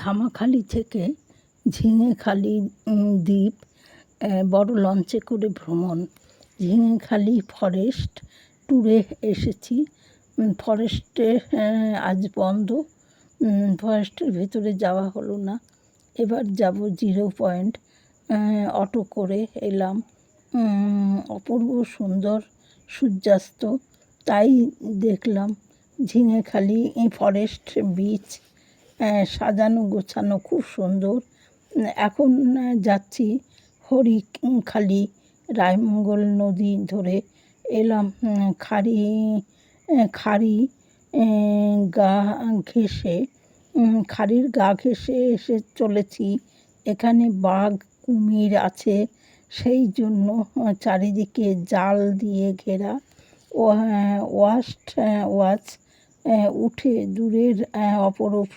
ধামাখালি থেকে ঝিঙেখালি দ্বীপ বড় লঞ্চে করে ভ্রমণ। ঝিঙেখালি ফরেস্ট ট্যুরে এসেছি। ফরেস্টে আজ বন্ধ, ফরেস্টের ভেতরে যাওয়া হলো না। এবার যাব 0 পয়েন্ট। অটো করে এলাম। অপূর্ব সুন্দর সূর্যাস্ত, তাই দেখলাম। ঝিঙেখালি ফরেস্ট বিচ সাজানো গোছানো, খুব সুন্দর। এখন যাচ্ছি হরিখালি, রায়মঙ্গল নদী ধরে এলাম। খাড়ির গা ঘেঁষে এসে চলেছি। এখানে বাঘ কুমির আছে, সেই জন্য চারিদিকে জাল দিয়ে ঘেরা। ওয়াচ উঠে দূরের অপরূপ